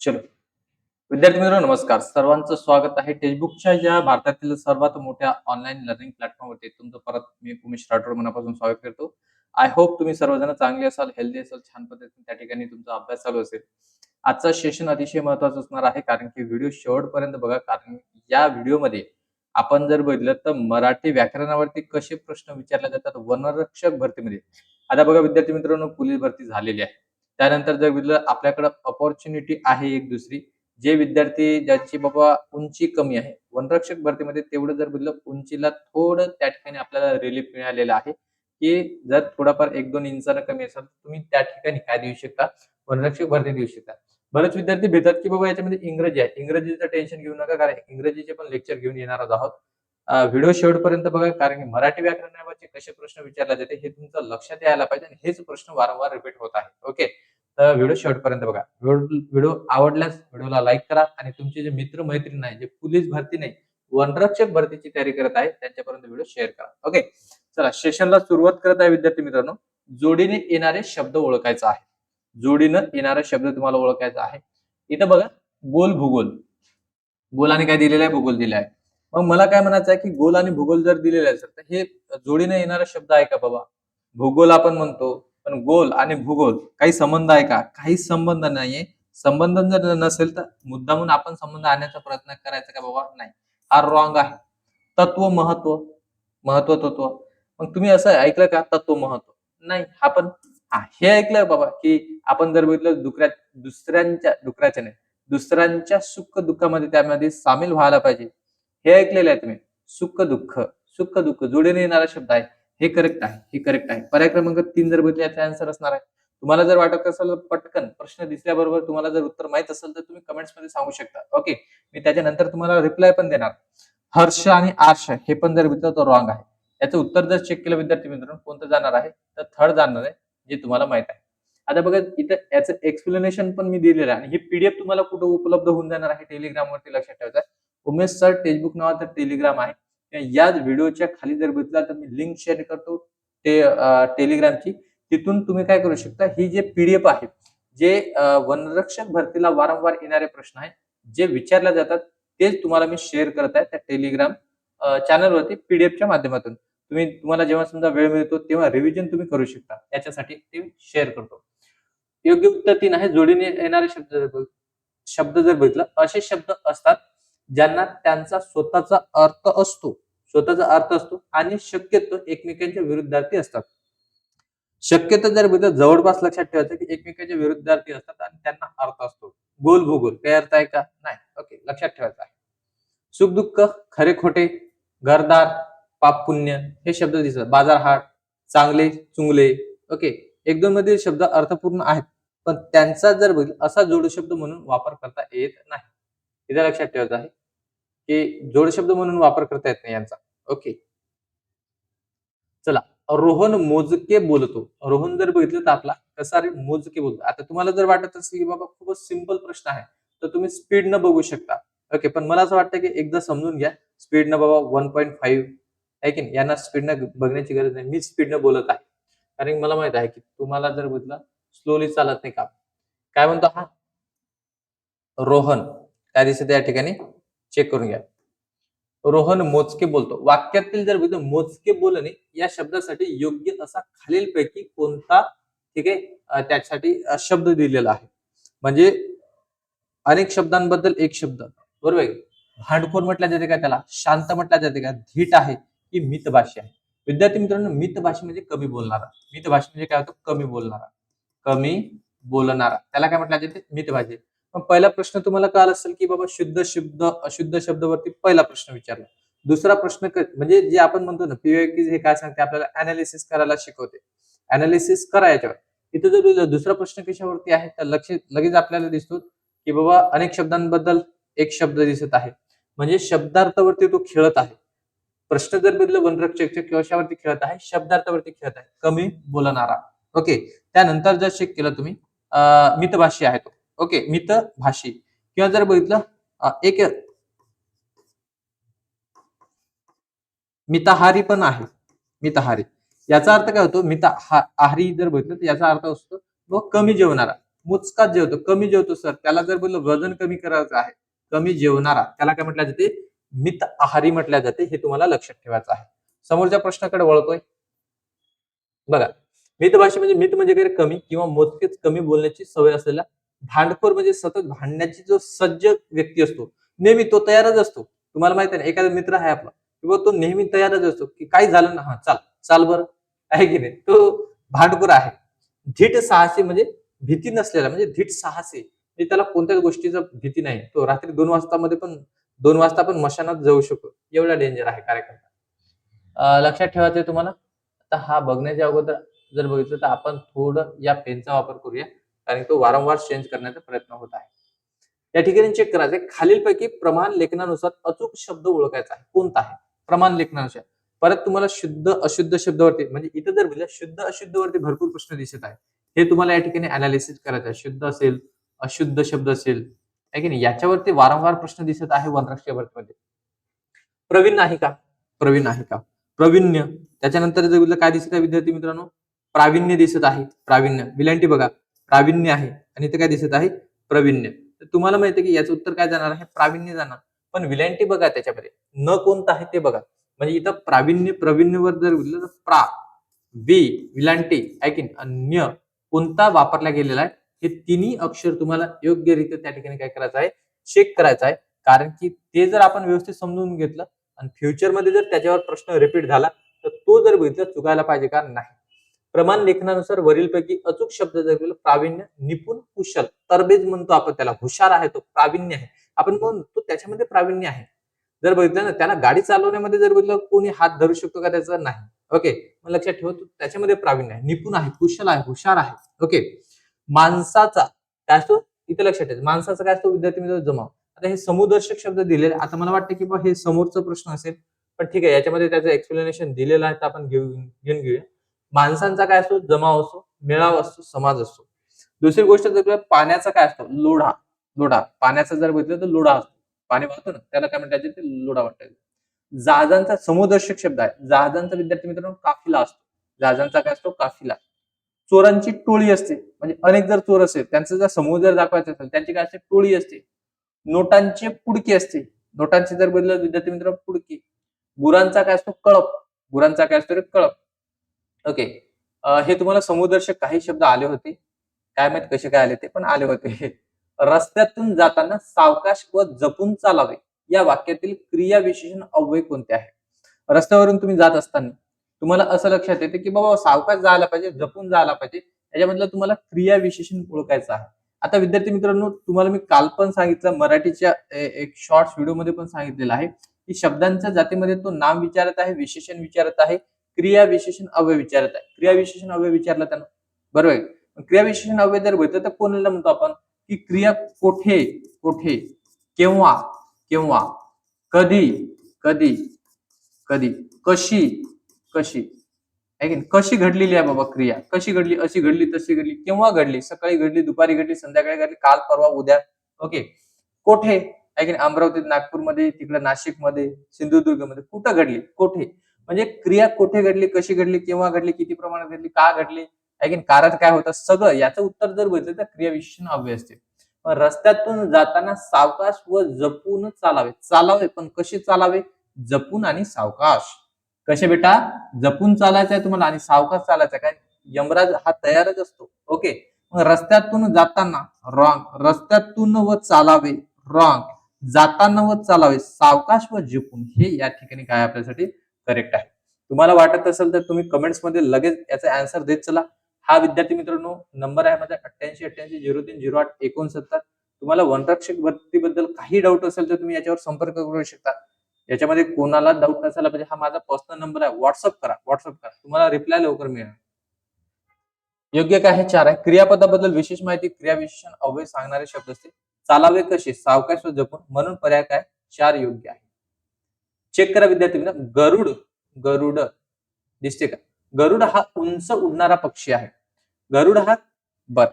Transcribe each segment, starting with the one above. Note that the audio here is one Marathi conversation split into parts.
चलो. विद्यार्थी मित्रांनो नमस्कार. सर्वांचं स्वागत आहे. टेक्स्टबुकच्या या भारतातील सर्वात मोठ्या ऑनलाईन लर्निंग प्लॅटफॉर्मवरती तुमचं परत मी उमेश राठोड मनापासून स्वागत करतो. आय होप तुम्ही सर्वजण चांगले असाल, हेल्दी असाल, छान पद्धतीने त्या ठिकाणी तुमचा अभ्यास चालू असेल. आजचा सेशन अतिशय महत्त्वाचा असणार आहे कारण की व्हिडिओ शेवटपर्यंत बघा कारण या व्हिडिओमध्ये आपण जर बघितलं तर मराठी व्याकरणावरती कसे प्रश्न विचारले जातात वनरक्षक भरतीमध्ये. आता बघा विद्यार्थी मित्रांनो पोलीस भरती झालेली आहे. त्यानंतर जर बघितलं आपल्याकडे अपॉर्च्युनिटी आहे एक दुसरी जे विद्यार्थी ज्यांची बाबा उंची कमी आहे वनरक्षक भरतीमध्ये तेवढं जर बघितलं उंचीला थोडं त्या ठिकाणी आपल्याला रिलीफ मिळालेलं आहे की जर थोडाफार 1-2 इंचानं कमी असेल तर तुम्ही त्या ठिकाणी काय देऊ शकता वनरक्षक भरती देऊ शकता. बरेच विद्यार्थी भेटतात की बाबा याच्यामध्ये इंग्रजी आहे. इंग्रजीचं टेन्शन घेऊ नका कारण इंग्रजीचे पण लेक्चर घेऊन येणार आहोत. व्हिडिओ शेवटपर्यंत बघा कारण की मराठी व्याकरणावरचे कसे प्रश्न विचारले जाते हे तुमचं लक्षात यायला पाहिजे आणि हेच प्रश्न वारंवार रिपीट होत आहे. ओके. तर व्हिडिओ शेवटपर्यंत बघा. व्हिडिओ आवडल्यास व्हिडिओला लाईक करा आणि तुमचे जे मित्र-मैत्रीण आहे, जे पोलीस भरती नाही, वनरक्षक भरतीची तयारी करत आहे, त्यांच्यापर्यंत व्हिडिओ शेअर करा. ओके. चला सेशनला सुरुवात करत आहे विद्यार्थी मित्रांनो. जोडीने येणारे शब्द ओळखायचा आहे. जोडीनं येणारा शब्द तुम्हाला ओळखायचा आहे. इथं बघा गोल भूगोल. गोलाने काय दिलेलं आहे? भूगोल दिला आहे. मग मला काय म्हणायचं आहे, की गोल आणि भूगोल जर दिलेले असेल, तर हे जोडीने येणारा शब्द आहे का बाबा? भूगोल आपण म्हणतो, पण गोल आणि भूगोल काही संबंध आहे का? काही संबंध नाहीये. संबंध जर नसेल, तर मुद्दामून आपण संबंध आणण्याचा प्रयत्न करायचा का बाबा? नाही. हा रॉंग आहे. तत्व, महत्व, महत्व, तत्व. मग तुम्ही असं ऐकलं का तत्व, महत्व? नाही. हा पण हे ऐकलंय बाबा, की आपण जर बघितलं दुसऱ्यांच्या नाही. दुसऱ्यांच्या सुख-दुःखामध्ये त्यामध्ये सामील व्हायला पाहिजे. हे ऐकलेलं आहे तुम्ही. सुख-दुःख, सुख-दुःख जोडीने येणारा शब्द आहे. हे करेक्ट आहे. हे करेक्ट आहे. पर्याय क्रमांक 3 जर बघितले याचा आन्सर असणार आहे. तुम्हाला जर वाटत असेल तर पटकन प्रश्न दिसल्याबरोबर तुम्हाला जर उत्तर माहीत असेल तर तुम्ही कमेंट्समध्ये सांगू शकता. ओके. मी त्याच्यानंतर तुम्हाला रिप्लाय पण देणार. हर्ष आणि आर्ष हे पण जर बघितलं तर रॉंग आहे. याचं उत्तर जर चेक केलं विद्यार्थी मित्रांनो कोणतं जाणार आहे? तर थर्ड जाणार आहे, जे तुम्हाला माहीत आहे. आता बघा इथं याचं एक्सप्लेनेशन पण मी दिलेलं आहे आणि ही पीडीएफ तुम्हाला कुठे उपलब्ध होऊन जाणार आहे टेलिग्रामवरती लक्षात ठेवायचं आहे. उमेश सर टेक्स्टबुक नावाचं टेलिग्राम आहे. याच व्हिडिओच्या खाली जर बघितला तर मी लिंक शेअर करतो ते टेलिग्रामची. तिथून तुम्ही काय करू शकता ही जे पीडीएफ आहे, जे वनरक्षक भरतीला वारंवार येणारे प्रश्न आहेत, जे विचारले जातात तेच तुम्हाला मी शेअर करत आहे त्या टेलिग्राम चॅनलवरती पीडीएफच्या माध्यमातून. तुम्हाला जेव्हा समजा वेळ मिळतो तेव्हा रिव्हिजन तुम्ही करू शकता. याच्यासाठी ते शेअर करतो. योग्य उत्तर 3 आहे. जोडीने येणारे शब्द जर बघितलं, असे शब्द असतात ज्यांना त्यांचा स्वतःचा अर्थ असतो आणि शक्यतो एकमेकांच्या विरुद्धार्थी असतात. शक्यतो जर बघितलं जवळपास लक्षात ठेवायचं की एकमेकांच्या विरुद्धार्थी असतात आणि त्यांना अर्थ असतो. गोल भूगोल काही अर्थ आहे का? नाही. ओके लक्षात ठेवायचं आहे. सुख-दुःख, खरे-खोटे, घरदार, पाप-पुण्य हे शब्द दिसतात. बाजार-हाट, चांगले-चुंगले. ओके. 1-2 मध्ये शब्द अर्थपूर्ण आहेत. पण त्यांचा जर बघितलं असा जोडशब्द म्हणून वापर करता येत नाही. हे लक्षात ठेवायचं आहे, की जोडशब्द म्हणून वापर करता येत नाही यांचा. ओके. चला. रोहन मोजके बोलतो. रोहन जर बघितलं तर आपला कसा रे मोजके बोलतो. आता तुम्हाला जर वाटत असेल, की बाबा खूपच सिंपल प्रश्न आहे, तर तुम्ही स्पीडनं बघू शकता. ओके. पण मला असं वाटतं, की एकदा समजून घ्या. स्पीडनं बाबा 1.5 आहे की नाही. यांना स्पीडनं बघण्याची गरज नाही. मीच स्पीडनं बोलत आहे. कारण की मला माहित आहे, की तुम्हाला जर बघितलं स्लोली चालत नाही काम. काय म्हणतो हा? रोहन. काय दिसतं या ठिकाणी? चेक करून घ्या. रोहन मोजके बोलतो. वाक्यातील जर बघितलं मोजके बोलणे या शब्दासाठी योग्य असा खालीलपैकी कोणता ठीक आहे त्यासाठी शब्द दिलेला आहे. म्हणजे अनेक शब्दांबद्दल एक शब्द बरोबर आहे. भांडखोर म्हटलं जाते का त्याला? शांत म्हटलं जाते का? धीट आहे की मितभाषी आहे? विद्यार्थी मित्रांनो मितभाषी म्हणजे कमी बोलणारा. मितभाषी म्हणजे काय होतं? कमी बोलणारा. कमी बोलणारा. त्याला काय म्हटलं जाते? मितभाषी. मग पहिला प्रश्न तुम्हाला कळाला असेल की बाबा शुद्ध शब्द, अशुद्ध शब्दावरती पहिला प्रश्न विचारला. दुसरा प्रश्न म्हणजे जे आपण म्हणतो ना पीवायक्यू हे काय सांगते आपल्याला अॅनालिसिस करायला शिकवते. अॅनालिसिस करा याच्यावर. इथं जर दुसरा प्रश्न कशावरती आहे तर लगेच आपल्याला दिसतो की बाबा अनेक शब्दांबद्दल एक शब्द दिसत आहे. म्हणजे शब्दार्थावरती तो खेळत आहे. प्रश्न जर बदल वनरक्षकच्या कशावरती खेळत आहे? शब्दार्थावरती खेळत आहे. कमी बोलणारा. ओके. त्यानंतर जर चेक केलं तुम्ही मितभाषी आहे तो. ओके. मितभाषी किंवा जर बघितलं एक मिताहारी पण आहे. मिताहारी. याचा अर्थ काय होतो? आहारी जर बघितलं तर याचा अर्थ असतो तो कमी जेवणारा. मोजकाच जेवतो, कमी जेवतो सर, त्याला जर बोललं वजन कमी करायचं आहे, कमी जेवणारा, त्याला काय म्हटलं जाते? मित आहारी म्हटल्या जाते. हे तुम्हाला लक्षात ठेवायचं आहे. समोरच्या प्रश्नाकडे वळतोय. बघा, मित भाषे म्हणजे मित म्हणजे काय? कमी किंवा मोजकेच कमी बोलण्याची सवय असलेला. भांडखोर म्हणजे सतत भांडण्याची जो सज्ज व्यक्ती असतो, नेहमी तो तयारच असतो. तुम्हाला माहिती आहे ना, एखादा मित्र आहे आपला किंवा तो नेहमी तयारच असतो, की काही झालं ना, हा चाल चाल बरं, आहे की नाही? तो भांडखोर आहे. धीट साहसी म्हणजे भीती नसलेला, म्हणजे धीट साहसी, म्हणजे त्याला कोणत्याच गोष्टीचं भीती नाही. तो रात्री 2 वाजता पण मशानात जाऊ शकतो. एवढा डेंजर आहे कार्यकर्ता. लक्षात ठेवायचंय तुम्हाला. आता हा बघण्याच्या अगोदर जर बघितलं तर आपण थोडं या पेनचा वापर करूया. कारण तो वारंवार चेंज करण्याचा प्रयत्न होत आहे. या ठिकाणी चेक करायचंय, खालीलपैकी प्रमाण लेखनानुसार अचूक शब्द ओळखायचा आहे. कोणता आहे? प्रमाण लेखनानुसार. परत तुम्हाला शुद्ध, अशुद्ध शब्दावरती, म्हणजे इथं जर बोललं शुद्ध, अशुद्धवरती भरपूर प्रश्न दिसत आहेत. हे तुम्हाला या ठिकाणी अॅनालिसिस करायचं आहे. शुद्ध असेल, अशुद्ध शब्द असेल, आहे की नाही? याच्यावरती वारंवार प्रश्न दिसत आहे वनराष्ट्रीय भरतीमध्ये. प्रवीण आहे का? प्रवीण आहे का? प्रवीण्य. त्याच्यानंतर जर बघितलं काय दिसत आहे विद्यार्थी मित्रांनो? प्रावीण्य दिसत आहे. प्रावीण्य. विलांटी बघा. प्रावीण्य आहे आणि इथे काय दिसत आहे? प्रवीण्य. तर तुम्हाला माहिती आहे की याचं उत्तर काय जाणार आहे? प्रावीण्य जाणार. पण विलांटी बघा त्याच्यामध्ये. न कोणतं आहे ते बघा. म्हणजे इथं प्रावीण्य, प्रवीण्यवर जर बोललं तर प्रा, वी, विलांटी, आहे की अन्य कोणता वापरला गेलेला आहे? हे तिन्ही अक्षर तुम्हाला योग्यरित्या त्या ठिकाणी काय करायचं आहे? चेक करायचं आहे. कारण की ते जर आपण व्यवस्थित समजून घेतलं आणि फ्युचरमध्ये जर त्याच्यावर प्रश्न रिपीट झाला तर तो जर बघितला चुकायला पाहिजे का? नाही. प्रमाण लेखनानुसार वरीलपैकी अचूक शब्द जर बोललं, प्रावीण्य, निपुण, कुशल, तरबेज म्हणतो आपण त्याला, हुशार आहे तो, प्रावीण्य आहे. आपण म्हणतो त्याच्यामध्ये प्रावीण्य आहे. जर बघितलं ना, त्याला गाडी चालवण्यामध्ये जर बघितलं कोणी हात धरू शकतो का? त्याचा नाही. ओके, मग लक्षात ठेवा, त्याच्यामध्ये प्रावीण्य आहे, निपुण आहे, कुशल आहे, हुशार आहे. ओके. माणसाचा काय असतो? इथे लक्षात ठेवायचं, माणसाचा काय असतो विद्यार्थी मित्र? जमाव. आता हे समूहदर्शक शब्द दिलेले, आता मला वाटतं की हे समोरचा प्रश्न असेल, पण ठीक आहे, याच्यामध्ये त्याचं एक्सप्लेनेशन दिलेलं आहे, तर आपण घेऊन घेऊया. माणसांचा काय असतो? जमाव असतो, मेळावा असतो, समाज असतो. दुसरी गोष्ट जर पाण्याचा काय असतो? लोढा. लोढा. पाण्याचा जर बघितलं तर लोढा असतो. पाणी वाहतो ना, त्याला काय म्हणतात? ते लोढा म्हणतात. जहाजांचा समूहदर्शक शब्द आहे. जहाजांचा विद्यार्थी मित्रांनो काफिला असतो. जहाजांचा काय असतो? काफिला. चोरांची टोळी असते, म्हणजे अनेक जर चोर असेल, त्यांचा जर समूह जर दाखवायचा असेल, त्यांची काय असते? टोळी असते. नोटांची पुडकी असते. नोटांची जर बदललं विद्यार्थी मित्र, पुडकी. गुरांचा काय असतो? कळप. गुरांचा काय असतो रे? कळप. ओके. हे तुम्हाला समूहदर्शक काही शब्द आले होते. काय माहित कसे काय आले ते, पण आले होते. रस्त्यातून जाताना सावकाश व जपून चालावे. या वाक्यातील क्रियाविशेषण अव्यय कोणते आहे? रस्त्यावरून तुम्ही जात असताना तुम्हाला असं लक्षात येते की बाबा सावकाश जायला पाहिजे, जपून जायला पाहिजे. याच्यामधलं तुम्हाला क्रियाविशेषण ओळखायचं आहे. आता विद्यार्थी मित्रांनो, तुम्हाला मी काल पण सांगितलं, मराठीच्या एक शॉर्ट्स व्हिडिओमध्ये पण सांगितलेलं आहे की शब्दांच्या जातीमध्ये तो नाम विचारत आहे, विशेषण विचारत आहे, क्रिया विशेषण अव्यय विचारत आहे. क्रिया विशेषण अव्यय विचारला त्यानं, बरोबर आहे. क्रिया विशेषण अव्यय जर भेटलं तर कोणाला म्हणतो आपण? की क्रिया कोठे, कोठे, केव्हा, केव्हा, कधी, कधी, कधी, कशी, कशी, आहे की नाही? कशी घडलेली आहे बाबा क्रिया? कशी घडली? अशी घडली, तशी घडली, केव्हा घडली? सकाळी घडली, दुपारी घडली, संध्याकाळी घडली, काल, परवा, उद्या. ओके. कोठे? आहे की नाही? अमरावतीत, नागपूरमध्ये, तिकडे नाशिकमध्ये, सिंधुदुर्गमध्ये, कुठं घडली? कोठे? म्हणजे क्रिया कोठे घडली, कशी घडली, केव्हा घडली, किती प्रमाणात घडली, का घडली, आहे की नाही? कारण काय होतं? सगळं याचं उत्तर जर बघितलं तर क्रिया विशेषण अव्यय असते. रस्त्यातून जाताना सावकाश व जपून चालावे. चालावे, पण कसे चालावे? जपून आणि सावकाश. कसे बेटा? जपून चालायचं आहे तुम्हाला आणि सावकाश चालायचं आहे. काय? यमराज हा तयारच असतो. ओके. मग रस्त्यातून जाताना रॉंग, रस्त्यातून व चालावे रॉंग, जाताना व चालावे सावकाश व जपून, हे या ठिकाणी काय आपल्यासाठी करेक्ट आहे. तुम्हाला वाटत असेल तर तुम्ही कमेंट्स मध्ये लगेच याचा आन्सर देत चला. हा विद्यार्थी मित्रांनो नंबर आहे माझा 8888030869. तुम्हाला वनरक्षक भरतीबद्दल काही डाऊट असेल तर तुम्ही याच्यावर संपर्क करू शकता. याच्यामध्ये कोणाला डाऊट नसायला पाहिजे. हा माझा पर्सनल नंबर आहे. व्हॉट्सअप करा, व्हॉट्सअप करा. तुम्हाला रिप्लाय लवकर मिळेल. योग्य काय आहे? 4 आहे. क्रियापदाबद्दल विशेष माहिती, क्रियाविशेषण अव्यय सांगणारे शब्द असते. चालावे कसे? सावकाश व जपून, म्हणून पर्याय काय? 4 योग्य आहे. चेक करा विद्यार्थी मित्रांनो. गरुड, गरुड दिसते का? गरुड हा उंच उडणारा पक्षी आहे. गरुड हा, बर,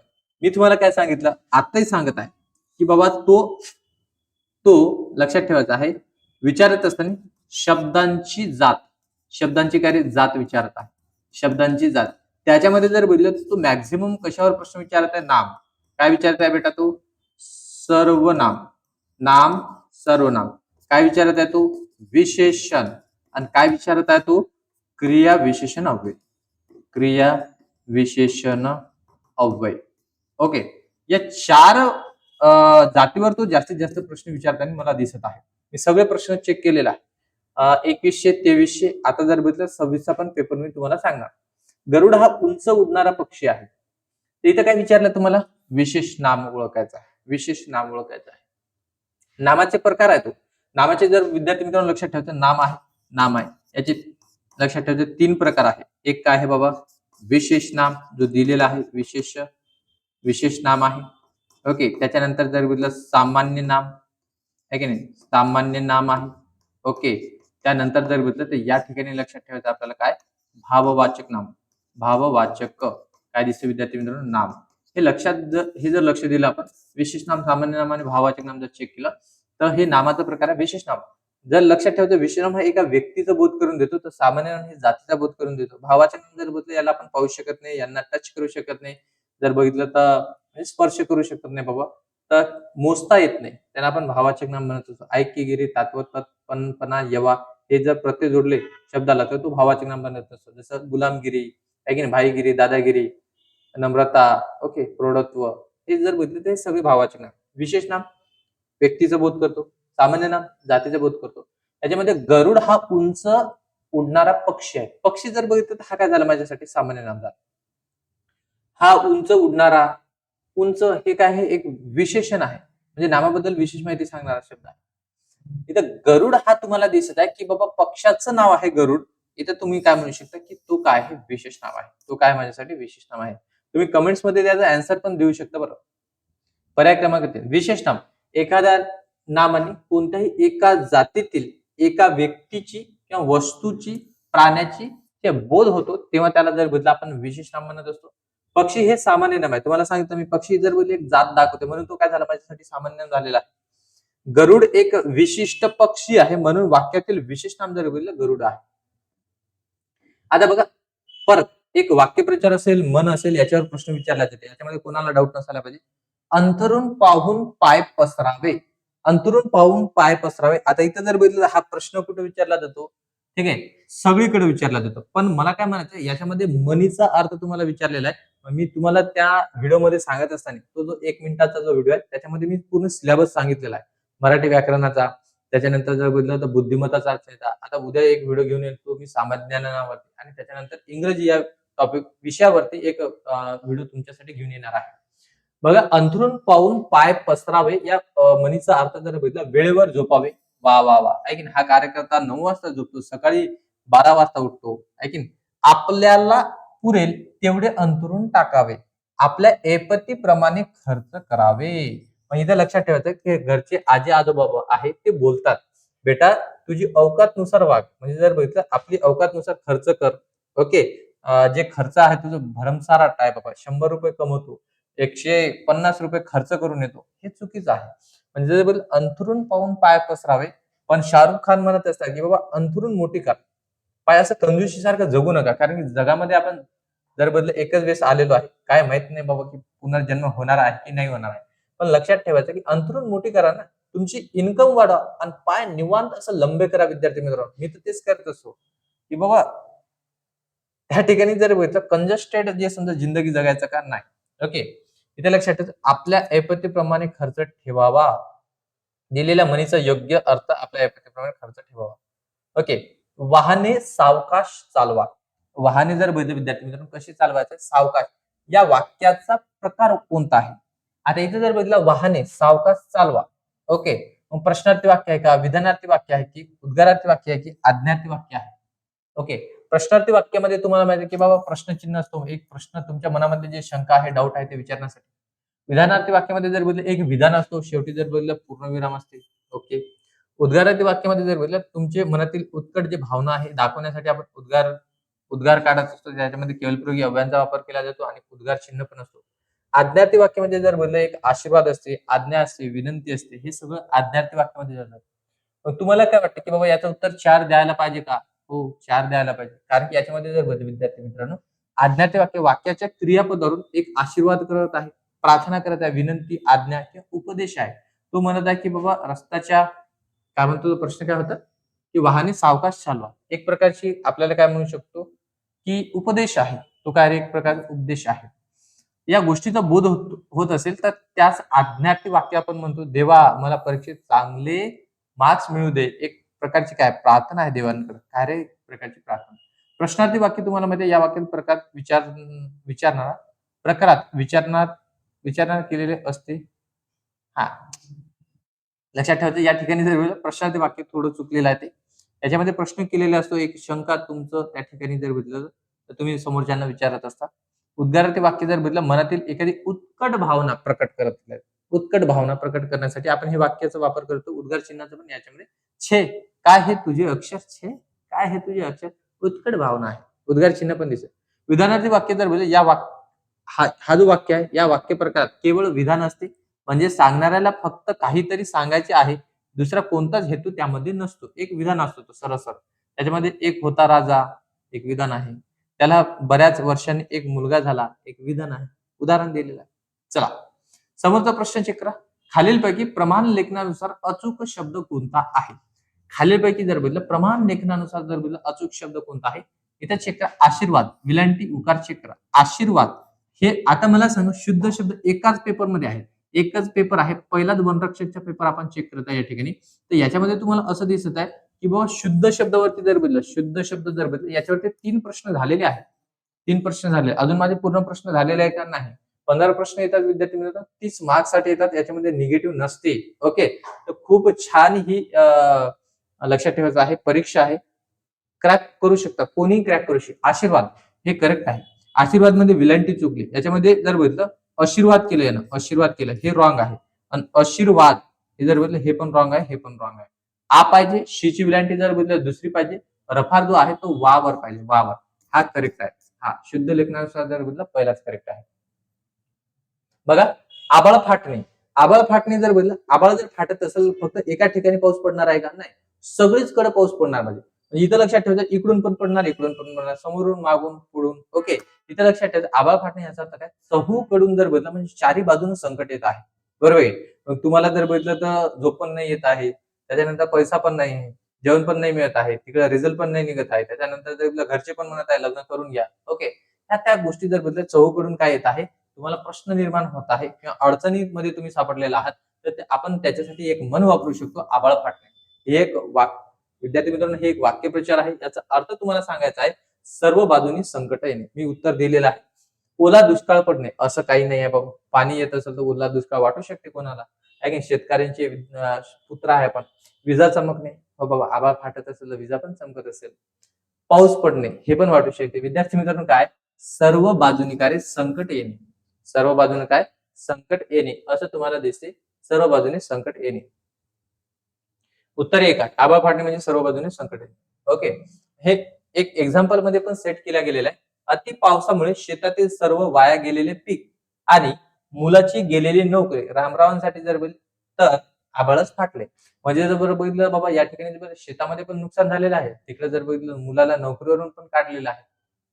मी तुम्हाला काय सांगितलं आताही सांगत आहे की बाबा तो लक्षात ठेवायचा आहे. विचारत असताना शब्दांची जात, शब्दांची काय जात विचारत आहे. शब्दांची जात त्याच्यामध्ये जर बघितलं तर तो मॅक्झिमम कशावर प्रश्न विचारत आहे? नाम. काय विचारत आहे बेटा तू? सर्वनाम. नाम, सर्वनाम. काय विचारत आहे तू? विशेषण. आणि काय विचारत आहे तू? क्रिया विशेषण अव्यय. क्रिया विशेषण अव्यय. ओके. या 4 जातीवर तो जास्तीत जास्त प्रश्न विचारताना मला दिसत आहे. मी सगळे प्रश्न चेक केलेले आहे. 2100, 2300, आता जर बघितलं 26चा पण पेपर मी तुम्हाला सांगणार. गरुड हा उंच उडणारा पक्षी आहे. इथं काय विचारलं तुम्हाला? विशेष नाम ओळखायचं आहे. विशेष नाम ओळखायचं आहे. नामाचे प्रकार आहेत. नामाचे जर विद्यार्थी मित्रांनो लक्षात ठेवायचं, नाम आहे, नाम आहे. याचे लक्षात ठेवायचे 3 प्रकार आहे. एक काय आहे बाबा? विशेष नाम, जो दिलेला आहे विशेष नाम आहे. ओके. त्याच्यानंतर जर बघितलं सामान्य नाम आहे की नाही, सामान्य नाम आहे. ओके. त्यानंतर जर बघितलं तर या ठिकाणी लक्षात ठेवायचं आपल्याला काय? भाववाचक नाम. भाववाचक काय दिसतं विद्यार्थी मित्रांनो? नाम. हे जर लक्ष दिलं आपण, विशेष नाम, सामान्य नाम आणि भाववाचक नाम जर चेक केलं तर हे नामाचा प्रकार आहे विशेष नाम. जर लक्षात ठेवायचं, विशेष नाम हा एका व्यक्तीचा बोध करून देतो, तर सामान्य नाम हे जातीचा बोध करून देतो. भाववाचक नाम जर बघितलं, याला आपण पाहू शकत नाही, यांना टच करू शकत नाही, जर बघितलं तर स्पर्श करू शकत नाही बाबा, तर मोजता येत नाही, त्यांना आपण भाववाचक नाम म्हणत असतो. ऐक्यगिरी, तात्वत, पणपणा, यवा हे जर प्रत्यय जोडले शब्दाला तर तो भाववाचक नाम बनत असतो. जसं गुलामगिरी आहे की नाही, भाईगिरी, दादागिरी, नम्रता, ओके, प्रौढत्व, हे जर बघितले तर हे सगळे भाववाचक नाम. विशेष नाम व्यक्तीचा बोध करतो, सामान्य नाम जातीचा बोध करतो. त्याच्यामध्ये गरुड हा उंच उडणारा पक्षी आहे. पक्षी जर बघितलं तर हा काय झाला माझ्यासाठी? सामान्य नाम झाला. हा उंच उडणारा, उंच हे काय आहे? एक विशेषण आहे, म्हणजे नामाबद्दल विशेष माहिती सांगणारा शब्द आहे. इथं गरुड हा तुम्हाला दिसत आहे की बाबा पक्षाचं नाव आहे गरुड. इथं तुम्ही काय म्हणू शकता की तो काय आहे? विशेष नाव आहे. तो काय माझ्यासाठी? विशेष नाव आहे. तुम्ही कमेंट्स मध्ये त्याचा आन्सर पण देऊ शकता बरं. पर्याय क्रमांक 3 विशेष नाम. एखाद्या नामाने कोणत्याही एका जातीतील एका व्यक्तीची किंवा वस्तूची, प्राण्याची जे बोध होतो, तेव्हा त्याला जर बघितलं आपण विशेष नाम म्हणत असतो. पक्षी हे सामान्य नाम आहे. तुम्हाला सांगितलं मी, पक्षी जर बोलले एक जात दाखवते, म्हणून तो काय झाला माझ्यासाठी? सामान्य नाम झालेला आहे. गरुड एक विशिष्ट पक्षी आहे, म्हणून वाक्यातील विशेष नाम जर बघितलं गरुड आहे. आता बघा, परत एक वाक्यप्रचार असेल, मन असेल, याच्यावर प्रश्न विचारला जाते. याच्यामध्ये कोणाला डाऊट नसायला पाहिजे. अंथरून पाहून पाय पसरावे. अंथरून पाहून पाय पसरावे. आता इथं जर बघितलं हा प्रश्न कुठे विचारला जातो? ठीक आहे, सगळीकडे विचारला जातो. पण मला काय म्हणायचं, याच्यामध्ये मनीचा अर्थ तुम्हाला विचारलेला आहे. मी तुम्हाला त्या व्हिडिओमध्ये सांगत असताना, तो जो 1 मिनिटाचा जो व्हिडिओ आहे, त्याच्यामध्ये मी पूर्ण सिलेबस सांगितलेला आहे. मराठी व्याकरणाचा, त्याच्यानंतर जर बघितलं तर बुद्धिमत्ताचा अर्थ. आता उद्या एक व्हिडिओ घेऊन येतो मी समाजज्ञानावरती, आणि त्याच्यानंतर इंग्रजी या टॉपिक विषयावरती एक व्हिडिओ तुमच्यासाठी घेऊन येणार आहे. बघा, अंथरून पाहून पाय पसरावे या म्हणीचा अर्थ जर बघितला, वेळेवर झोपावे. वा वा वा, आहे की नाही? हा कार्यकर्ता 9 वाजता झोपतो, सकाळी 12 वाजता उठतो, आहे की नाही? आपल्याला पुरेल तेवढे अंथरून टाकावे, आपल्या ऐपतीप्रमाणे खर्च करावे. मग इथं लक्षात ठेवायचं की घरचे आजी आजोबा आहेत, ते बोलतात, बेटा तुझी अवकातनुसार वाग. म्हणजे जर बघितलं, आपली अवकातनुसार खर्च कर. ओके. जे खर्च आहे तुझं भरमसाठ आहे बाबा, 100 रुपये कमवतो, 150 रुपये खर्च करून येतो, हे चुकीचं आहे. म्हणजे जर अंथरून पाहून पाय पसरावे. पण शाहरुख खान म्हणत असतात की बाबा अंथरून मोठी कर, पाय असं कंजूशीसारखं जगू नका, कारण की जगामध्ये आपण जर बदल एकच वेळेस आलेलो आहे, काय माहित नाही बाबा की पुनर्जन्म होणार आहे की नाही होणार आहे. पण लक्षात ठेवायचं की अंथरून मोठी करा ना, तुमची इन्कम वाढवा आणि पाय निवांत असं लंबे करा. विद्यार्थी मित्रांनो, मी तर तेच करत असतो की बाबा त्या ठिकाणी जर बघितलं, कंजस्टेड जे समजा जिंदगी जगायचं का नाही. ओके. इथे लक्षात ठेवायचं, आपल्या ऐपतीप्रमाणे खर्च ठेवावा. दिलेल्या म्हणीचा योग्य अर्थ आपल्या ऐपतीप्रमाणे खर्च ठेवावा. ओके. वाहने सावकाश चालवा. वाहने जर बघितलं विद्यार्थी मित्रांनो, कशी चालवायचे? सावकाश. या वाक्याचा प्रकार कोणता आहे? आता इथे जर बघितलं, वाहने सावकाश चालवा. ओके. मग प्रश्नार्थी वाक्य आहे का? विधानार्थी वाक्य आहे की उद्गारार्थी वाक्य आहे की आज्ञार्थी वाक्य आहे? ओके. प्रश्नार्थी वाक्यामध्ये तुम्हाला माहिती आहे की बाबा प्रश्नचिन्ह असतो, एक प्रश्न तुमच्या मनामध्ये जे शंका आहे, डाऊट आहे ते विचारण्यासाठी. विधानार्थी वाक्यामध्ये जर बघितलं, एक विधान असतो, शेवटी जर बघितलं पूर्णविराम असते. ओके. उद्गारार्थी वाक्यामध्ये जर बघितलं, तुमचे मनातील उत्कट जे भावना आहे दाखवण्यासाठी आपण उद्गार उद्गार काढत असतो, ज्याच्यामध्ये केवलप्रयोगी अव्ययांचा वापर केला जातो आणि उद्गार चिन्ह पण असतो. आज्ञार्थी वाक्यामध्ये जर बघितलं, एक आशीर्वाद असते, आज्ञा असते, विनंती असते, हे सगळं आज्ञार्थी वाक्यामध्ये जातात. मग तुम्हाला काय वाटतं की बाबा याचं उत्तर 4 द्यायला पाहिजे का? हो, 4 द्यायला पाहिजे. कारण की याच्यामध्ये जर बघितलं विद्यार्थी मित्रांनो, आज्ञार्थी वाक्य वाक्याच्या क्रियापदावरून एक आशीर्वाद करत आहे. प्रार्थना करत आहे, विनंती, आज्ञा किंवा उपदेश आहे. तो म्हणत आहे की बाबा रस्त्याच्या काय म्हणतो तो प्रश्न काय होता? की वाहने सावकाश चालवा. एक प्रकारची आपल्याला काय म्हणू शकतो, की उपदेश आहे. तो काय एक प्रकारचा उपदेश आहे. या गोष्टीचा बोध होत असेल तर त्यास आज्ञार्थी वाक्य आपण म्हणतो, "देवा मला परीक्षेत चांगले मार्क्स मिळू दे." एक प्रकारची काय प्रार्थना आहे देवांकडे. काय रे प्रकारची प्रार्थना. प्रश्नार्थी वाक्य तुम्हाला माहिती आहे या वाक्यात प्रकार विचारणारा प्रकारात विचारणार केलेले असते. हां. लक्षात ठेवायचं या ठिकाणी जर प्रश्नार्थी वाक्य थोडं चुकलेलं आहे ते. याच्यामध्ये प्रश्न केलेला असतो, एक शंका तुमचं त्या ठिकाणी जर बघितलं तर तुम्ही समोरच्यांना विचारत असता. उद्गारार्थी वाक्य जर बघितलं मनातील एखादी उत्कट भावना प्रकट करत आहे. उत्कट भावना प्रकट करण्यासाठी आपण हे वाक्याचा वापर करतो. उद्गार चिन्हाचा पण याच्यामध्ये छे काय हे तुझे अक्षर छे काय हे तुझे अक्षर उत्कट भावना आहे. उद्गार चिन्ह पण दिसेल. विधानार्थी वाक्य जर बघितलं या हा जो वाक्य आहे या वाक्य प्रकारात केवळ विधान असते. म्हणजे सांगणाऱ्याला फक्त काहीतरी सांगायचे आहे. दुसरा कोणताच हेतू त्यामध्ये नसतो. एक विधान असतो तो सरळ-सरळ. त्याच्यामध्ये एक होता राजा, एक विधान आहे. त्याला बऱ्याच वर्षांनी एक मुलगा झाला, एक विधान आहे. उदाहरण दिलेलं आहे. चला, समोरचा प्रश्न चेक करा. खालीलपैकी प्रमाण लेखनानुसार अचूक शब्द कोणता आहे? खालीलपैकी जर बघितलं प्रमाण लेखनानुसार जर बघितलं अचूक शब्द कोणता आहे? इथं चेक करा आशीर्वाद, विलांटी उकार चेक करा. आशीर्वाद हे आता मला सांगा शुद्ध शब्द एकाच पेपरमध्ये आहे. एकच पेपर आहे. पहिलाच वनरक्षकचा पेपर आपण चेक करत आहे या ठिकाणी. तर याच्यामध्ये तुम्हाला असं दिसत आहे, की बाबा शुद्ध शब्दावरती जर बघितलं, शुद्ध शब्द जर बघितलं याच्यावरती 3 प्रश्न झालेले आहेत. 3 प्रश्न झाले. अजून माझे पूर्ण प्रश्न झालेले आहे का? नाही. 15 प्रश्न येतात विद्यार्थी मित्रांनो, 30 मार्क्ससाठी येतात. याच्यामध्ये निगेटिव्ह नसते. ओके. तर खूप छान ही लक्षात ठेवायचं आहे. परीक्षा आहे. क्रॅक करू शकता. कोणीही क्रॅक करू शकता. आशीर्वाद हे करेक्ट आहे. आशीर्वाद मध्ये विलंटी चुकली. याच्यामध्ये जर बघितलं आशीर्वाद केलं यानं, आशीर्वाद केलं हे रॉंग आहे. आणि आशीर्वाद हे जर बघितलं हे पण रॉंग आहे, हे पण रॉंग आहे. आ पाहिजे, शीची विलंटी जर बघितलं दुसरी पाहिजे. रफार जो आहे तो वावर पाहिजे, वावर. हा करेक्ट आहे. हा शुद्ध लेखनानुसार जर बघितलं पहिलाच करेक्ट आहे. बघा आबाळ फाटणे. आबाळ फाटणे जर बघितलं, आबाळ जर फाटत असेल फक्त एका ठिकाणी पाऊस पडणार आहे का? नाही. सगळीचकडे पाऊस पडणार म्हणजे. इथं लक्षात ठेवायचं इकडून पण पडणार, इकडून पण पडणार, समोरून, मागून, पुढून. ओके. इथं लक्षात ठेवायचं आबाळ फाटणे याचा अर्थ काय? चहूकडून जर बघितलं म्हणजे चारी बाजूने संकट येत आहे. बरोबर आहे. मग तुम्हाला जर बघितलं तर झोप पण नाही येत आहे. त्याच्यानंतर पैसा पण नाही आहे. जेवण पण नाही मिळत आहे. तिकडे रिझल्ट पण नाही निघत आहे. त्याच्यानंतर जर घरचे पण म्हणत आहे लग्न करून घ्या. ओके. ह्या त्या गोष्टी जर बघितल्या चहूकडून काय येत आहे? तुम्हाला प्रश्न निर्माण होत आहे किंवा अडचणीमध्ये तुम्ही सापडलेला आहात तर आपण त्याच्यासाठी एक मन वापरू शकतो आबाळ फाटणे. हे एक विद्यार्थी मित्रांनो हे एक वाक्यप्रचार आहे. याचा अर्थ तुम्हाला सांगायचा आहे सर्व बाजूनी संकट येणे. मी उत्तर दिलेलं आहे. ओला दुष्काळ पडणे असं काही नाही आहे बाबा. पाणी येत असेल तर ओला दुष्काळ वाटू शकते कोणाला. आहे की शेतकऱ्यांचे पुत्र आहे आपण. विजा चमकणे हो बाबा आभाळ फाटत असेल तर विजा पण चमकत असेल. पाऊस पडणे हे पण वाटू शकते. विद्यार्थी मित्रांनो काय सर्व बाजूनी काय संकट येणे. सर्व बाजूने काय संकट येणे असं तुम्हाला दिसते. सर्व बाजूने संकट येणे. उत्तर एक आहे. आभाळ फाटणे म्हणजे सर्व बाजूने संकट येणे. ओके. हे एक एक्झाम्पल मध्ये पण सेट केला गेलेला आहे. अति पावसामुळे शेतातील सर्व वाया गेलेले पीक आणि मुलाची गेलेली नोकरी रामरावांसाठी जर बघितलं तर आभाळच फाटले. म्हणजे जर बघितलं बाबा या ठिकाणी शेतामध्ये पण नुकसान झालेलं आहे. तिकडे जर बघितलं मुलाला नोकरीवरून पण काढलेलं आहे.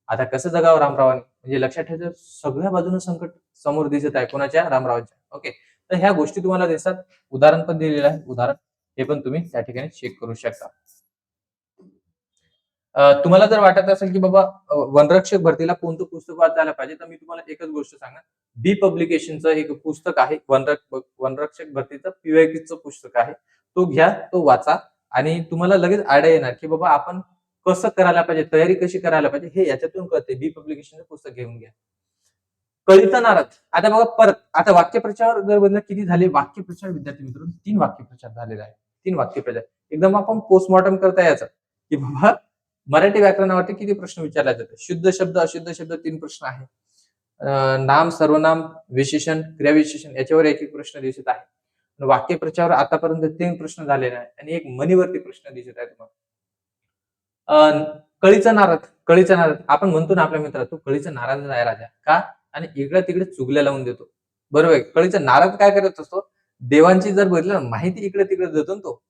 आता कसं जगावं रामरावांनी म्हणजे लक्षात ठेवायचं सगळ्या बाजूने संकट समोर दिसत आहे कोणाच्या रामरावांच्या. ओके. तर ह्या गोष्टी तुम्हाला दिसतात. उदाहरण पण दिलेलं आहे. उदाहरण हे पण तुम्ही त्या ठिकाणी चेक करू शकता. तुम्हाला जर वाटत असेल की बाबा वनरक्षक भरतीला कोणतं पुस्तक वाचायला पाहिजे तर मी तुम्हाला एकच गोष्ट सांगणार. बी पब्लिकेशनचं एक पुस्तक आहे वनरक्षक भरतीचं पीवायक्यूचं पुस्तक आहे. तो घ्या, तो वाचा आणि तुम्हाला लगेच आयडिया येणार की बाबा आपण कसं करायला पाहिजे, तयारी कशी करायला पाहिजे हे याच्यातून कळते. बी पब्लिकेशनचं पुस्तक घेऊन घ्या. कळीचा नारद. आता बघा परत आता वाक्यप्रचार जर बघितलं किती झाले वाक्यप्रचार विद्यार्थी मित्रांनो 3 वाक्यप्रचार झालेले आहेत. 3 वाक्यप्रचार. एकदम आपण पोस्टमॉर्टम करता याचं की बाबा मराठी व्याकरणावरती किती प्रश्न विचारले जातात. शुद्ध शब्द, अशुद्ध शब्द 3 प्रश्न आहे. नाम, सर्वनाम, विशेषण, क्रियाविशेषण याच्यावर एक-एक प्रश्न दिसत आहे. वाक्यप्रचार आतापर्यंत 3 प्रश्न झालेले आहेत आणि एक मनीवरती प्रश्न दिसत आहे तुम्हाला. कळीचा नारद, कळीचा नारद. आपण म्हणतो ना आपल्या मित्राला, "तू कळीचा नारदच आहे राजा." का? आणि इकडे-तिकडे चुगल्या लावून देतो. बरोबर आहे. कळीचा नारद काय करत असतो? देवांची जर बघितलं ना माहिती इकडे-तिकडे देतो ना तो.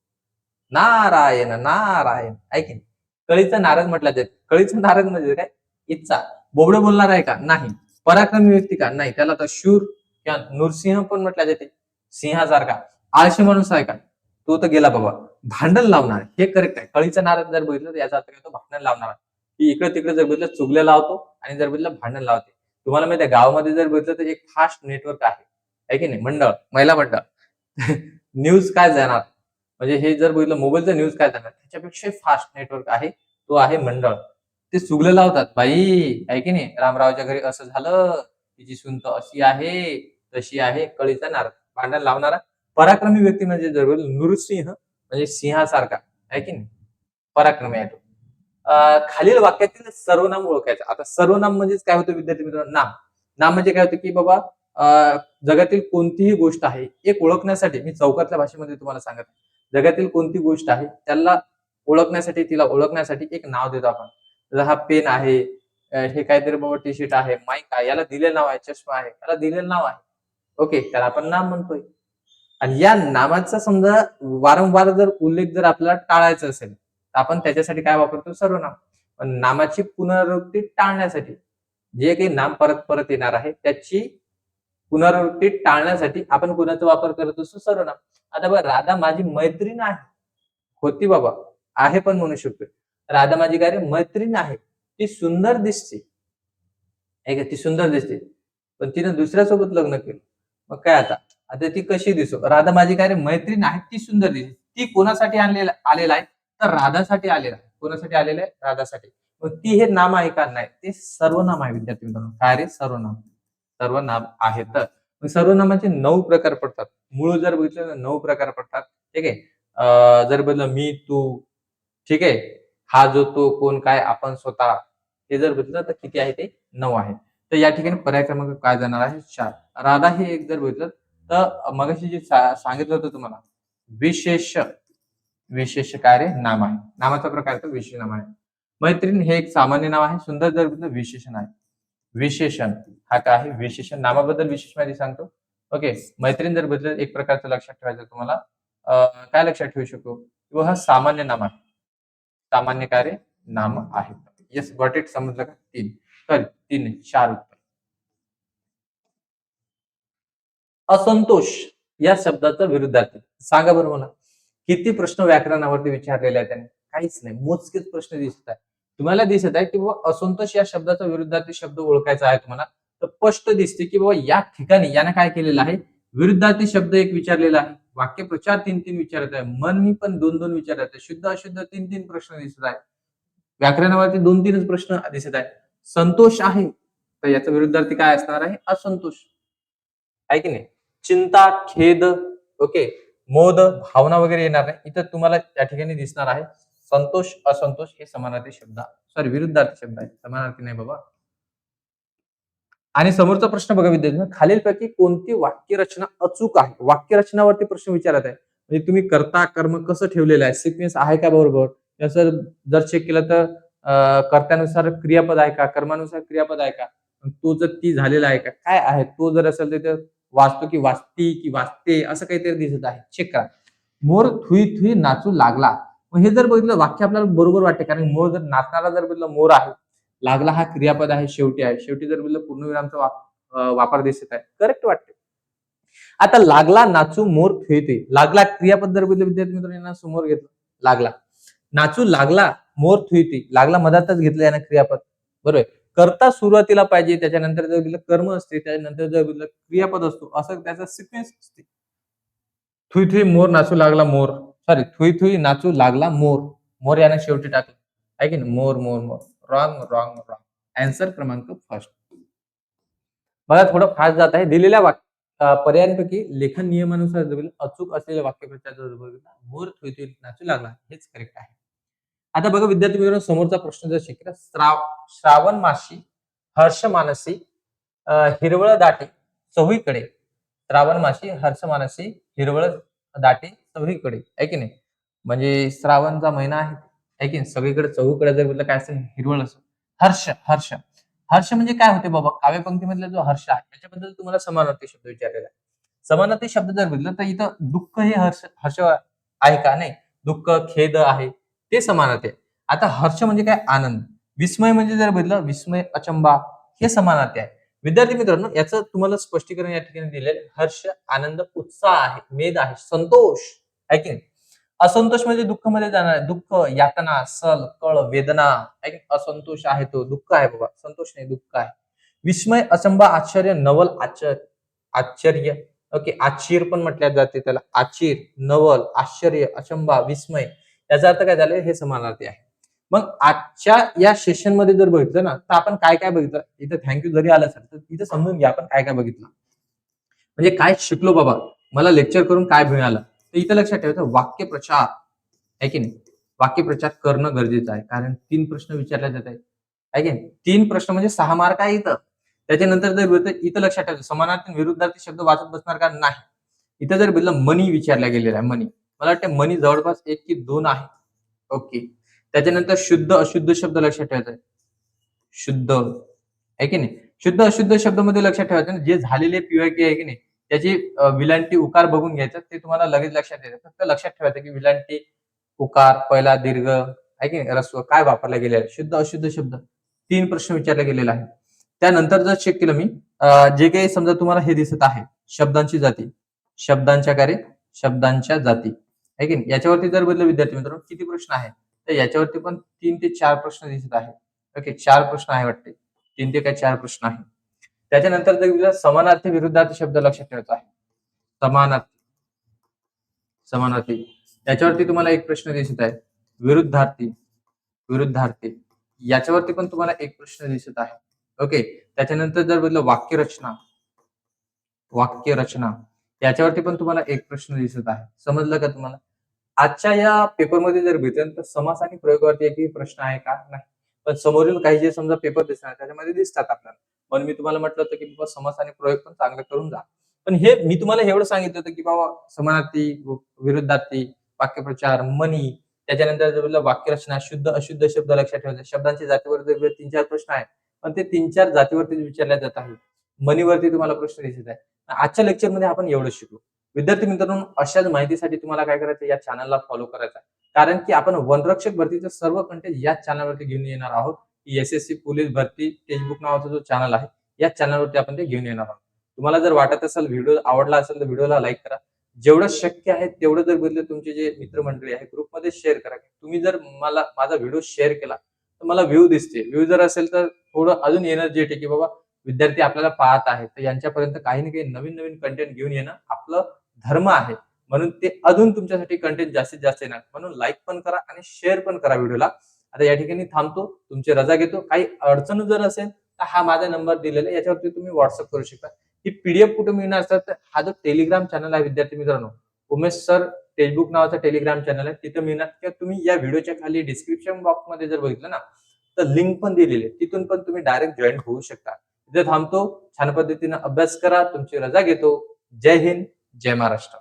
नारायण, नारायण. आहे की नाही? कळीचा नारद म्हटलं जाते. कळीचा नारद म्हणजे काय? इच्छा. बोबडं बोलणार आहे का? नाही. पराक्रमी व्यक्ती का? नाही. त्याला तर शूर, किंवा नृसिंह पण म्हटलं जाते, सिंहासारखा. आळशी माणूस आहे का, तो तर गेला बाबा. भांडण लावणार हे करेक्ट आहे. कळीचा नारळ जर बघितलं तर याचा अर्थ काय होतो, भांडण लावणार. की इकडे तिकडे जर बघितलं चुगल्या लावतो आणि जर बघितलं भांडण लावते. तुम्हाला माहिती आहे गावामध्ये जर बघितलं तर एक फास्ट नेटवर्क आहे की नाही, मंडळ, महिला मंडळ. न्यूज काय जाणार, म्हणजे हे जर बघितलं मोबाईलचं न्यूज काय जाणार, त्याच्यापेक्षा फास्ट नेटवर्क आहे, तो आहे मंडळ. ते चुगलं लावतात, बाई आहे की नाही, रामरावच्या घरी असं झालं, तिची सून तर अशी आहे, तशी आहे, कळीचा नारळ. भांडण लावणारा पराक्रमी व्यक्ती म्हणजे जर नृसिंह म्हणजे सिंहासारखा आहे की नाही, पराक्रमी आहे तो. खालील वाक्यातील सर्वनाम ओळखायचं. आता सर्वनाम म्हणजेच काय होतं विद्यार्थी मित्रांनो, नाम. नाम म्हणजे काय होतं की बाबा जगातील कोणतीही गोष्ट आहे एक ओळखण्यासाठी, मी चौकातल्या भाषेमध्ये तुम्हाला सांगत आहे. जगातील कोणती गोष्ट आहे त्याला ओळखण्यासाठी, तिला ओळखण्यासाठी एक नाव देतो आपण. जर हा पेन आहे, हे काहीतरी बाबा टी शर्ट आहे, माईक आहे, याला दिलेलं नाव आहे, चष्मा आहे, याला दिलेलं नाव आहे. ओके, त्याला आपण नाम म्हणतोय. आणि या नामाचा समजा वारंवार जर उल्लेख जर आपल्याला टाळायचा असेल, तर आपण त्याच्यासाठी काय वापरतो, सर्वनाम. पण नामाची पुनरावृत्ती टाळण्यासाठी, जे काही नाम परत परत येणार आहे त्याची पुनरावृत्ती टाळण्यासाठी आपण कुणाचा वापर करत असतो, सर्वनाम. आता बघा, राधा माझी मैत्रीण आहे, होती बाबा, आहे पण म्हणू शकतो. राधा माझी काय रे, मैत्रीण आहे, ती सुंदर दिसते, आहे का, ती सुंदर दिसते, पण तिने दुसऱ्यासोबत लग्न केलं. मग काय आता, आता ती कशी दिसो, राधा माझी काय रे मैत्रीण आहे, ती सुंदर दिसते. ती कोणासाठी आलेला आहे, तर राधासाठी आलेला आहे. कोणासाठी आलेला आहे, राधासाठी. मग ती हे नाम आहे का, नाही, ते सर्वनाम आहे विद्यार्थी मित्रांनो. काय रे, सर्वनाम. सर्वनाम आहे. तर सर्वनामाचे 9 प्रकार पडतात. मूळ जर बघितलं तर 9 प्रकार पडतात. ठीक आहे. जर बघितलं मी, तू, ठीक आहे. हा जो तो, कोण, काय, आपण, स्वतः, हे जर बघितलं तर किती आहे ते 9 आहे. तर या ठिकाणी पर्याय क्रमांक काय जाणार आहे, 4. राधा हे एक जर बघितलं तर मगाशी जे सांगितलं होतं तुम्हाला, विशेष, विशेष काय रे, नाम आहे. नामाचा प्रकार तो विशेष नाम आहे. मैत्रीण हे एक सामान्य नाव आहे. सुंदर जर बघितलं विशेषण आहे. विशेषण हा काय आहे, विशेषण. नामाबद्दल विशेष माहिती सांगतो. ओके, मैत्रीण जर बघितलं एक प्रकारचं लक्षात ठेवायचं तुम्हाला, काय लक्षात ठेवू शकतो, किंवा हा सामान्य नाम आहे. सामान्य काय रे, नाम आहे. येस, गॉट इट, समजलं का? 3, सॉरी 3 नाही, 4 उत्तर. असंतोष या शब्दाचा विरुद्धार्थी सांगा बरं मला. किती प्रश्न व्याकरणावरती विचारलेले आहेत त्याने? काहीच नाही, मोजकेच प्रश्न दिसत आहे. तुम्हाला दिसत आहे की बाबा असंतोष या शब्दाचा विरुद्धार्थी शब्द ओळखायचा आहे तुम्हाला, तर स्पष्ट दिसते की बाबा या ठिकाणी याने काय केलेलं आहे, विरुद्धार्थी शब्द एक विचारलेला आहे, वाक्यप्रचार 3-3 विचारत आहे, मननी पण 2-2 विचारत आहे, शुद्ध अशुद्ध 3-3 प्रश्न दिसत आहे, व्याकरणावरती 2-3च प्रश्न दिसत आहे. संतोष आहे, तर याचा विरुद्धार्थी काय असणार आहे, असंतोष, आहे की नाही. चिंता, खेद, ओके, मोद, भावना वगैरे येणार नाही. इथं तुम्हाला त्या ठिकाणी दिसणार आहे संतोष, असंतोष हे समानार्थी शब्द, सॉरी विरुद्धार्थी शब्द आहे, समानार्थी नाही बाबा. आणि समोरचा प्रश्न बघा विद्यार्थी, खालीलपैकी कोणती वाक्यरचना अचूक आहे. वाक्यरचनावरती प्रश्न विचारत आहे, म्हणजे तुम्ही कर्ता कर्म कसं ठेवलेलं आहे, सिक्वेन्स आहे का बरोबर. जसं जर चेक केलं तर कर्त्यानुसार क्रियापद आहे का, कर्मानुसार क्रियापद आहे का, तो जर ती झालेला आहे का, काय आहे, तो जर असेल तर ते वाचतो की वाचती की वाचते, असं काहीतरी दिसत आहे, चेक करा. मोर थुई थुई नाचू लागला. मग हे जर बघितलं वाक्य आपल्याला बरोबर वाटते, कारण मोर जर नाचणारा जर बघितलं मोर आहे, लागला हा क्रियापद आहे, शेवटी आहे, शेवटी जर बघितलं पूर्णविरामचा वापर दिसत आहे, करेक्ट वाटते. आता लागला नाचू मोर खेळते, लागला क्रियापद जर बघितलं विद्यार्थी मित्रांनो, यांना समोर घेतलं, लागला. नाचू लागला मोर थुईती, लागला मधातच घेतलं यानं क्रियापद, बरोबर. करता सुरुवातीला पाहिजे, त्याच्यानंतर जर बघितलं कर्म असते, त्यानंतर जर बघितलं क्रियापद असतो, असं त्याचा सिक्वेन्स असते. थुई थुई मोर नाचू लागला मोर, सॉरी थुई थुई नाचू लागला मोर, मोर यानं शेवटी टाकलं, आहे की नाही, more more more. Wrong wrong wrong. Answer क्रमांक फर्स्ट. बघा थोडं फास्ट जात आहे. दिलेल्या पर्यायांपैकी लेखन नियमानुसार जर अचूक असलेल्या वाक्यप्रचार जर बघितला, मोर थुई थुई नाचू लागला, हेच करेक्ट आहे. आता बघा विद्यार्थी मित्रांनो, समोरचा प्रश्न जर शिकला, श्रावण मासी हर्ष मानसी हिरवळ दाटे चोहीकडे. श्रावण मासी हर्ष मानसी हिरवळ दाटे चोहीकडे, आहे की नाही. म्हणजे श्रावणचा महिना आहे की नाही, सगळीकडे चहूकडे जर बघितलं काय असं हिरवळ असं. हर्ष, हर्ष, हर्ष म्हणजे काय होते बाबा, काव्यपंक्तीमधला जो हर्ष आहे त्याच्याबद्दल तुम्हाला समानार्थी शब्द विचारलेला आहे. समानार्थी शब्द जर बघितलं तर इथं दुःख हे हर्ष, हर्ष आहे का, नाही, दुःख खेद आहे, ते समानार्थी आहे. आता हर्ष म्हणजे काय, आनंद. विस्मय म्हणजे जर बघितलं विस्मय, अचंबा, हे समानार्थी आहे. विद्यार्थी मित्रांनो, याचं तुम्हाला स्पष्टीकरण या ठिकाणी दिलेलं आहे. हर्ष, आनंद, उत्साह आहे, मेद आहे, संतोष आहे की नाही? असंतोष म्हणजे दुःखमध्ये जाणार आहे. दुःख, यातना, सल, कळ, वेदना आहे की नाही? असंतोष आहे तो, दुःख आहे बाबा, संतोष नाही, दुःख आहे. विस्मय, अचंबा, आश्चर्य, नवल, आश्चर्य. ओके, आश्चर्य पण म्हटल्या जाते त्याला. आश्चर्य, नवल, आश्चर्य, अचंबा, विस्मय. याचा अर्थ काय झालं? हे समानार्थी आहे. मग आजच्या या सेशन मध्ये जर बघितलं ना, तर आपण काय काय बघितलं? इथं थँक्यू जरी आलं असेल तर इथं समजून घ्या आपण काय काय बघितलं. म्हणजे काय शिकलो बाबा, मला लेक्चर करून काय मिळालं. तर इथं लक्षात ठेवायचं, वाक्यप्रचार आहे की नाही? वाक्यप्रचार करणं गरजेचं आहे. कारण 3 प्रश्न विचारले जात आहेत. आहे की नाही? 3 प्रश्न म्हणजे 6 मार्क आहे इथं. त्याच्यानंतर जर बघितलं, इथं लक्षात ठेवायचं, समानार्थी आणि विरुद्धार्थी शब्द वाचत बसणार का? नाही. इथं जर बघितलं, मनी विचारला गेलेला आहे, मनी. मला वाटतं मनी जवळपास 1 की 2 आहे. ओके. त्याच्यानंतर शुद्ध, अशुद्ध शब्द लक्षात ठेवायचा आहे. शुद्ध आहे की नाही? शुद्ध, अशुद्ध शब्दामध्ये लक्षात ठेवायचं ना, जे झालेले पी-वाय-क्यू आहे की नाही, त्याची विलांटी, उकार बघून घ्यायचं. ते तुम्हाला लगेच लक्षात येतं. फक्त लक्षात ठेवायचं की विलांटी, उकार, पहिला दीर्घ आहे की नाही, ऱ्हस्व काय वापरला गेलेला आहे. शुद्ध, अशुद्ध शब्द 3 प्रश्न विचारला गेलेला आहे. त्यानंतर जर चेक केलं मी, जे काही समजा तुम्हाला हे दिसत आहे, शब्दांची जाती, शब्दांच्या कार्य, शब्दांच्या जाती आहे की नाही? याच्यावरती जर बघितलं विद्यार्थी मित्रांनो, किती प्रश्न आहे? तर याच्यावरती पण 3 ते 4 प्रश्न दिसत आहे. ओके, 4 प्रश्न आहे वाटते. 3 ते काय 4 प्रश्न आहे. त्याच्यानंतर जर समानार्थी, विरुद्धार्थी शब्द लक्षात ठेवायचा आहे. समानार्थी, समानार्थी. याच्यावरती तुम्हाला एक प्रश्न दिसत आहे. विरुद्धार्थी, विरुद्धार्थी. याच्यावरती पण तुम्हाला एक प्रश्न दिसत आहे. ओके. त्याच्यानंतर जर बघितलं वाक्यरचना, वाक्यरचना. याच्यावरती पण तुम्हाला एक प्रश्न दिसत आहे. समजलं का तुम्हाला? आजच्या या पेपरमध्ये जर भेटेल तर समास आणि प्रयोगावरती एकही प्रश्न आहे का? नाही. पण समोरील काही जे समजा पेपर दिसणार त्याच्यामध्ये दिसतात आपल्याला. पण मी तुम्हाला म्हटलं होतं की बाबा समास आणि प्रयोग पण चांगलं करून जा. पण हे मी तुम्हाला एवढं सांगितलं होतं की बाबा समानार्थी, विरुद्धार्थी, वाक्यप्रचार, मनी, त्याच्यानंतर जर बोललं वाक्यरचना, शुद्ध, अशुद्ध शब्द लक्षात ठेवायचे. शब्दांच्या जातीवर जर 3-4 प्रश्न आहेत. पण ते 3-4 जातीवरती विचारले जात आहे. मनीवरती तुम्हाला प्रश्न दिसत आहे. आजच्या लेक्चरमध्ये आपण एवढं शिकू. विद्यार्थी मित्रांनो, अशाच माहितीसाठी तुम्हाला काय करायचं, या चॅनलला फॉलो करायचं आहे. कारण की आपण वनरक्षक भरतीचं सर्व कंटेंट याच चॅनलवरती घेऊन येणार आहोत. एस-एस-सी पोलीस भरती टेक्स्टबुक नावाचा जो चॅनल आहे, याच चॅनलवरती आपण ते घेऊन येणार आहोत. तुम्हाला जर वाटत असेल, व्हिडिओ आवडला असेल तर व्हिडिओला लाईक करा. जेवढं शक्य आहे तेवढं जर बदले तुमचे जे मित्रमंडळी आहे ग्रुपमध्ये शेअर करा. तुम्ही जर मला माझा व्हिडिओ शेअर केला तर मला व्ह्यू दिसते. व्ह्यू जर असेल तर थोडं अजून एनर्जी येते की बाबा विद्यार्थी आपल्याला पाहत आहेत. तर यांच्यापर्यंत काही ना काही नवीन-नवीन कंटेंट घेऊन येणं आपलं धर्म आहे. म्हणून ते अजून तुमच्यासाठी कंटेंट जास्तीत जास्त येणार. म्हणून लाईक पण करा आणि शेअर पण करा व्हिडिओला. आता या ठिकाणी थांबतो. तुमची रजा घेतो. काही अडचण जर असेल तर हा माझा नंबर दिलेला आहे. याच्यावरती तुम्ही WhatsApp करू शकता. ही पीडीएफ कुठे मिळणार असतात तर हा जो टेलिग्राम चॅनल आहे विद्यार्थी मित्रांनो, उमेश सर टेक्स्टबुक नावाचा टेलिग्राम चॅनल आहे. तिथं मिळणार किंवा तुम्ही या व्हिडिओच्या खाली डिस्क्रिप्शन बॉक्समध्ये जर बघितलं ना, तर लिंक पण दिलेली आहे. तिथून पण तुम्ही डायरेक्ट जॉइन होऊ शकता. इथे थांबतो. छान पद्धतीने अभ्यास करा. तुमची रजा घेतो. जय हिंद, जय महाराष्ट्र.